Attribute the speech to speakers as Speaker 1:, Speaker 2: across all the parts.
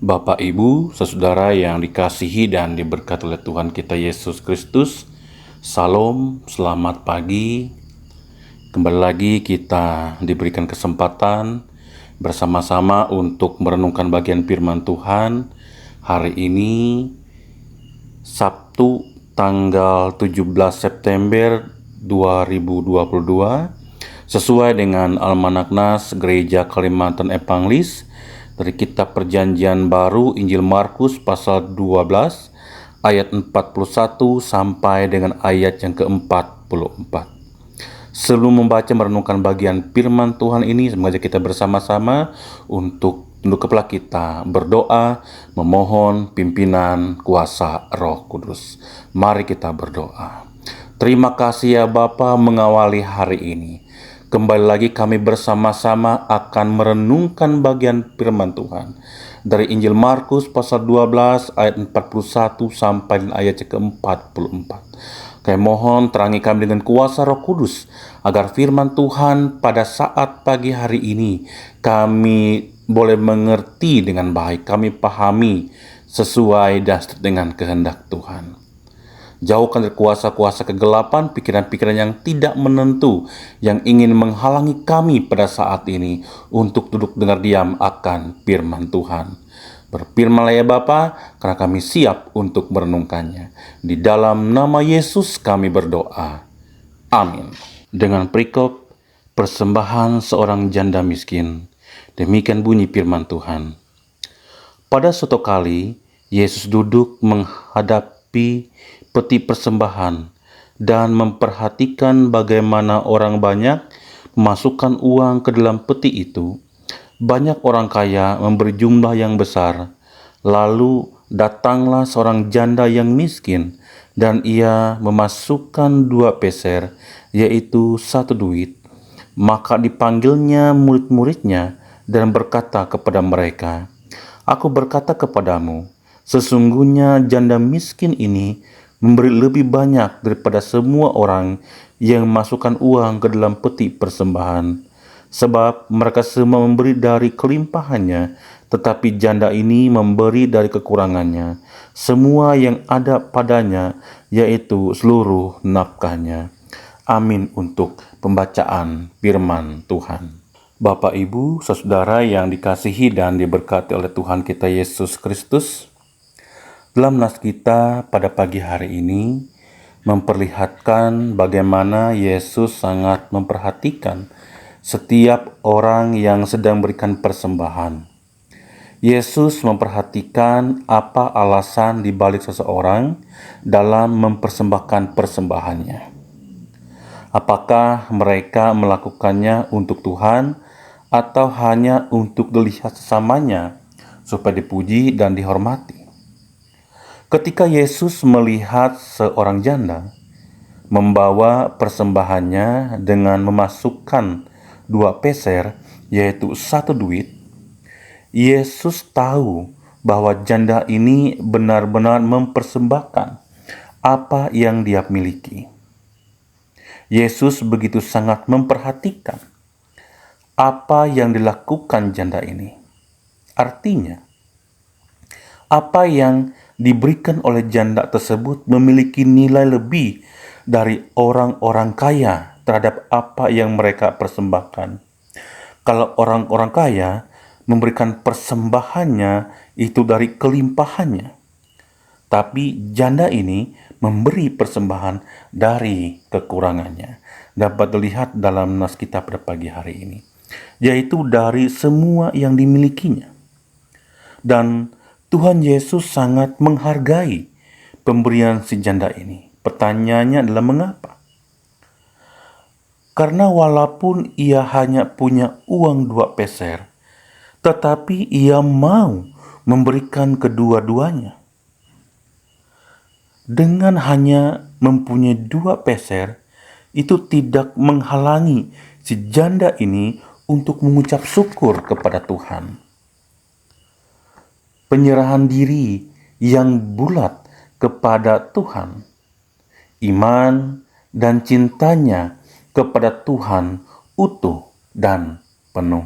Speaker 1: Bapak, Ibu, saudara yang dikasihi dan diberkati oleh Tuhan kita Yesus Kristus, Salam, selamat pagi. Kembali lagi kita diberikan kesempatan bersama-sama untuk merenungkan bagian firman Tuhan hari ini, Sabtu tanggal 17 September 2022, sesuai dengan Almanak Nas Gereja Kalimantan Evangelis dari Kitab Perjanjian Baru Injil Markus pasal 12 ayat 41 sampai dengan ayat yang ke-44. Sebelum membaca merenungkan bagian firman Tuhan ini, semoga kita bersama-sama untuk tunduk kepala kita, berdoa, memohon pimpinan kuasa Roh Kudus. Mari kita berdoa. Terima kasih ya Bapa mengawali hari ini. Kembali lagi kami bersama-sama akan merenungkan bagian firman Tuhan dari Injil Markus pasal 12 ayat 41 sampai ayat ke-44. Kami mohon terangi kami dengan kuasa Roh Kudus agar firman Tuhan pada saat pagi hari ini kami boleh mengerti dengan baik, kami pahami sesuai dan dengan kehendak Tuhan. Jauhkan dari kuasa-kuasa kegelapan, pikiran-pikiran yang tidak menentu, yang ingin menghalangi kami pada saat ini untuk duduk dengar diam akan firman Tuhan. Berfirmanlah ya Bapa, karena kami siap untuk merenungkannya. Di dalam nama Yesus kami berdoa. Amin. Dengan perikop persembahan seorang janda miskin, demikian bunyi firman Tuhan. Pada suatu kali, Yesus duduk menghadapi peti persembahan dan memperhatikan bagaimana orang banyak memasukkan uang ke dalam peti itu. Banyak orang kaya memberi jumlah yang besar. Lalu datanglah seorang janda yang miskin, dan ia memasukkan 2 peser, yaitu 1 duit. Maka dipanggilnya murid-muridnya dan berkata kepada mereka, "Aku berkata kepadamu, sesungguhnya janda miskin ini memberi lebih banyak daripada semua orang yang memasukkan uang ke dalam peti persembahan. Sebab mereka semua memberi dari kelimpahannya, tetapi janda ini memberi dari kekurangannya, semua yang ada padanya, yaitu seluruh nafkahnya." Amin untuk pembacaan firman Tuhan. Bapak, Ibu, saudara yang dikasihi dan diberkati oleh Tuhan kita Yesus Kristus, dalam nas kita pada pagi hari ini memperlihatkan bagaimana Yesus sangat memperhatikan setiap orang yang sedang berikan persembahan. Yesus memperhatikan apa alasan dibalik seseorang dalam mempersembahkan persembahannya. Apakah mereka melakukannya untuk Tuhan atau hanya untuk dilihat sesamanya supaya dipuji dan dihormati? Ketika Yesus melihat seorang janda membawa persembahannya dengan memasukkan 2 peser, yaitu 1 duit, Yesus tahu bahwa janda ini benar-benar mempersembahkan apa yang dia miliki. Yesus begitu sangat memperhatikan apa yang dilakukan janda ini. Artinya, apa yang diberikan oleh janda tersebut memiliki nilai lebih dari orang-orang kaya terhadap apa yang mereka persembahkan. Kalau orang-orang kaya memberikan persembahannya itu dari kelimpahannya, tapi janda ini memberi persembahan dari kekurangannya. Dapat dilihat dalam nas kita pada pagi hari ini, yaitu dari semua yang dimilikinya. Dan Tuhan Yesus sangat menghargai pemberian si janda ini. Pertanyaannya adalah mengapa? Karena walaupun ia hanya punya uang 2 peser, tetapi ia mau memberikan kedua-duanya. Dengan hanya mempunyai 2 peser, itu tidak menghalangi si janda ini untuk mengucap syukur kepada Tuhan. Penyerahan diri yang bulat kepada Tuhan, iman dan cintanya kepada Tuhan utuh dan penuh.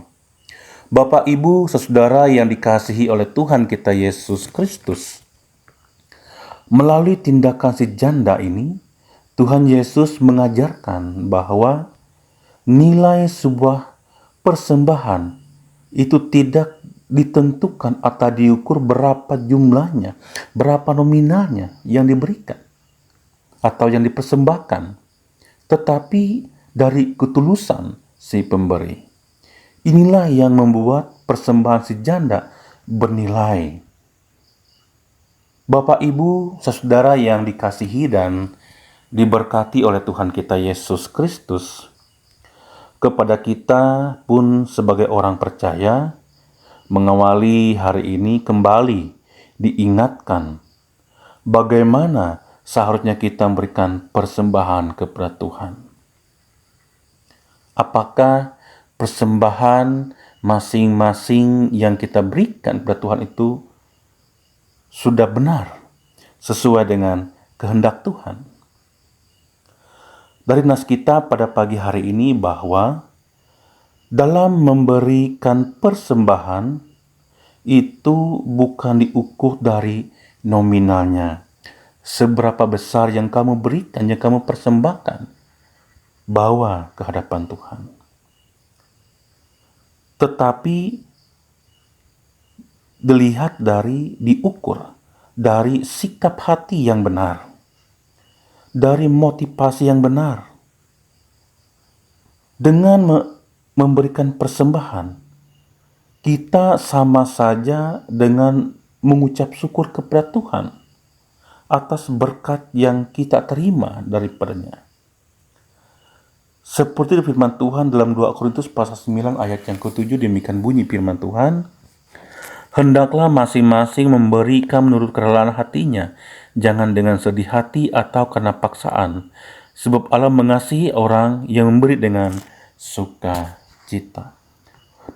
Speaker 1: Bapak, Ibu, saudara yang dikasihi oleh Tuhan kita Yesus Kristus, melalui tindakan si janda ini, Tuhan Yesus mengajarkan bahwa nilai sebuah persembahan itu tidak ditentukan atau diukur berapa jumlahnya, berapa nominalnya yang diberikan atau yang dipersembahkan, tetapi dari ketulusan si pemberi. Inilah yang membuat persembahan si janda bernilai. Bapak, Ibu, saudara yang dikasihi dan diberkati oleh Tuhan kita Yesus Kristus, kepada kita pun sebagai orang percaya, mengawali hari ini kembali diingatkan bagaimana seharusnya kita memberikan persembahan kepada Tuhan. Apakah persembahan masing-masing yang kita berikan kepada Tuhan itu sudah benar sesuai dengan kehendak Tuhan? Dari nas kita pada pagi hari ini bahwa dalam memberikan persembahan itu bukan diukur dari nominalnya. Seberapa besar yang kamu berikan, yang kamu persembahkan, bawa ke hadapan Tuhan. Tetapi dilihat diukur dari sikap hati yang benar, dari motivasi yang benar. Dengan memberikan persembahan, kita sama saja dengan mengucap syukur kepada Tuhan atas berkat yang kita terima daripadanya. Seperti firman Tuhan dalam 2 Korintus pasal 9 ayat yang ke-7, demikian bunyi firman Tuhan, hendaklah masing-masing memberikan menurut kerelaan hatinya, jangan dengan sedih hati atau karena paksaan, sebab Allah mengasihi orang yang memberi dengan sukacita.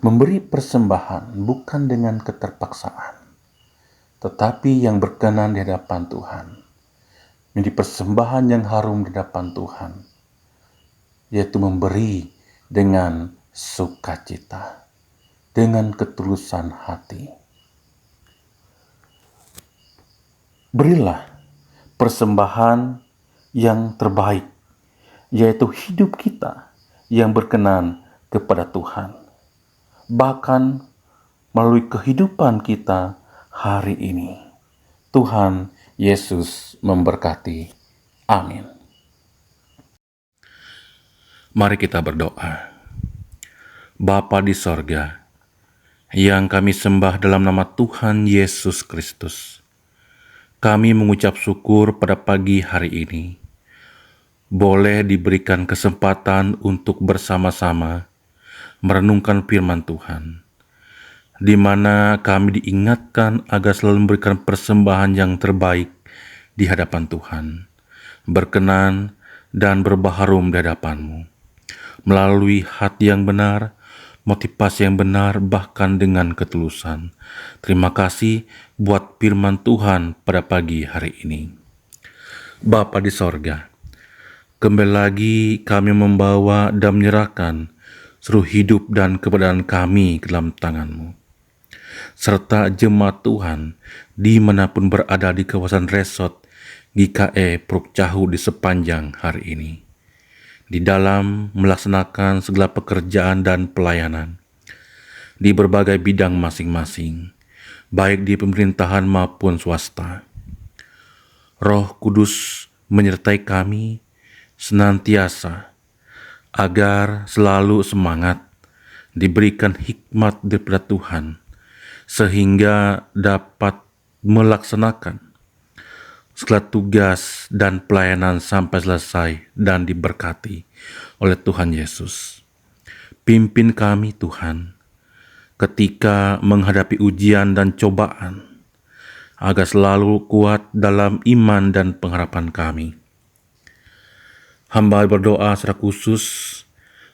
Speaker 1: Memberi persembahan bukan dengan keterpaksaan, tetapi yang berkenan di hadapan Tuhan. Menjadi persembahan yang harum di hadapan Tuhan, yaitu memberi dengan sukacita, dengan ketulusan hati. Berilah persembahan yang terbaik, yaitu hidup kita yang berkenan kepada Tuhan. Bahkan melalui kehidupan kita hari ini. Tuhan Yesus memberkati. Amin. Mari kita berdoa. Bapa di sorga, yang kami sembah dalam nama Tuhan Yesus Kristus, kami mengucap syukur pada pagi hari ini boleh diberikan kesempatan untuk bersama-sama merenungkan firman Tuhan, di mana kami diingatkan agar selalu memberikan persembahan yang terbaik di hadapan Tuhan, berkenan dan berbaharum di hadapan-Mu, melalui hati yang benar, motivasi yang benar, bahkan dengan ketulusan. Terima kasih buat firman Tuhan pada pagi hari ini. Bapa di sorga, kembali lagi kami membawa dan menyerahkan seluruh hidup dan keberadaan kami ke dalam tangan-Mu, serta jemaat Tuhan dimanapun berada di kawasan resort GKE Pruk Cahu di sepanjang hari ini, di dalam melaksanakan segala pekerjaan dan pelayanan di berbagai bidang masing-masing, baik di pemerintahan maupun swasta. Roh Kudus menyertai kami senantiasa agar selalu semangat, diberikan hikmat daripada Tuhan, sehingga dapat melaksanakan segala tugas dan pelayanan sampai selesai dan diberkati oleh Tuhan Yesus. Pimpin kami Tuhan ketika menghadapi ujian dan cobaan, agar selalu kuat dalam iman dan pengharapan kami. Hamba berdoa secara khusus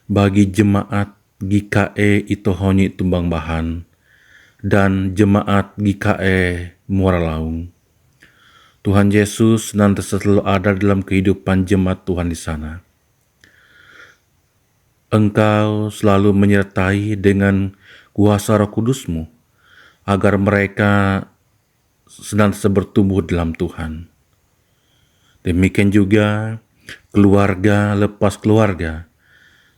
Speaker 1: bagi jemaat GKE Itohonyi Tumbang Bahan dan jemaat GKE Muara Laung. Tuhan Yesus senantiasa selalu ada dalam kehidupan jemaat Tuhan di sana. Engkau selalu menyertai dengan kuasa Roh Kudus-Mu, agar mereka senantiasa bertumbuh dalam Tuhan. Demikian juga keluarga lepas keluarga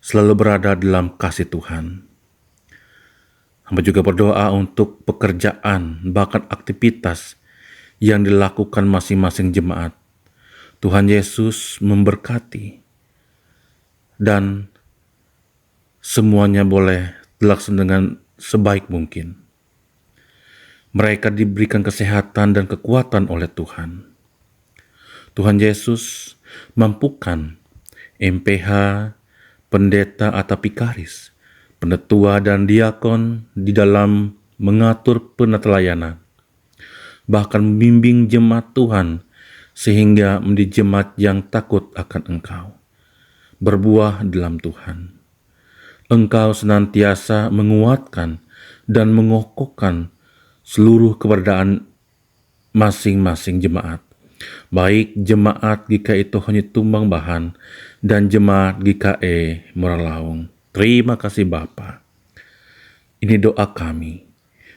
Speaker 1: selalu berada dalam kasih Tuhan. Hamba juga berdoa untuk pekerjaan, bahkan aktivitas yang dilakukan masing-masing jemaat. Tuhan Yesus memberkati dan semuanya boleh dilaksanakan dengan sebaik mungkin. Mereka diberikan kesehatan dan kekuatan oleh Tuhan. Tuhan Yesus mampukan MPH, pendeta atau pikaris, penetua dan diakon di dalam mengatur penatelayanan, bahkan membimbing jemaat Tuhan sehingga menjadi jemaat yang takut akan Engkau, berbuah dalam Tuhan. Engkau senantiasa menguatkan dan mengokohkan seluruh keberadaan masing-masing jemaat, baik jemaat GKI Tohonyi Tumbang Bahan dan jemaat GKI Moralaung. Terima kasih Bapa. Ini doa kami,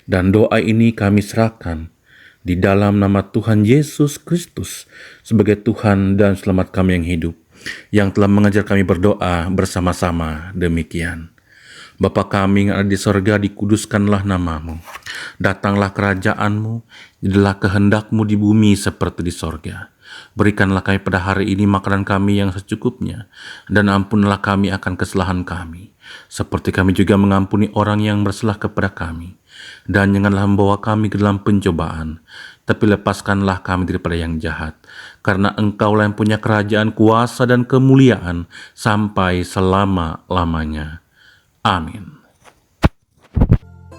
Speaker 1: dan doa ini kami serahkan di dalam nama Tuhan Yesus Kristus sebagai Tuhan dan Selamat kami yang hidup, yang telah mengajar kami berdoa bersama-sama demikian. Bapa kami yang ada di sorga, dikuduskanlah namamu. Datanglah kerajaan-Mu, jadilah kehendak-Mu di bumi seperti di sorga. Berikanlah kami pada hari ini makanan kami yang secukupnya, dan ampunlah kami akan kesalahan kami, seperti kami juga mengampuni orang yang bersalah kepada kami. Dan janganlah membawa kami ke dalam pencobaan, tapi lepaskanlah kami daripada yang jahat. Karena Engkaulah yang punya kerajaan, kuasa, dan kemuliaan sampai selama-lamanya. Amin.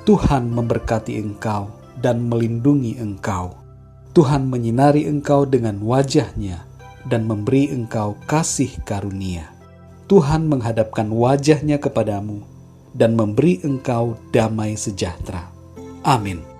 Speaker 2: Tuhan memberkati engkau dan melindungi engkau. Tuhan menyinari engkau dengan wajah-Nya dan memberi engkau kasih karunia. Tuhan menghadapkan wajah-Nya kepadamu dan memberi engkau damai sejahtera. Amin.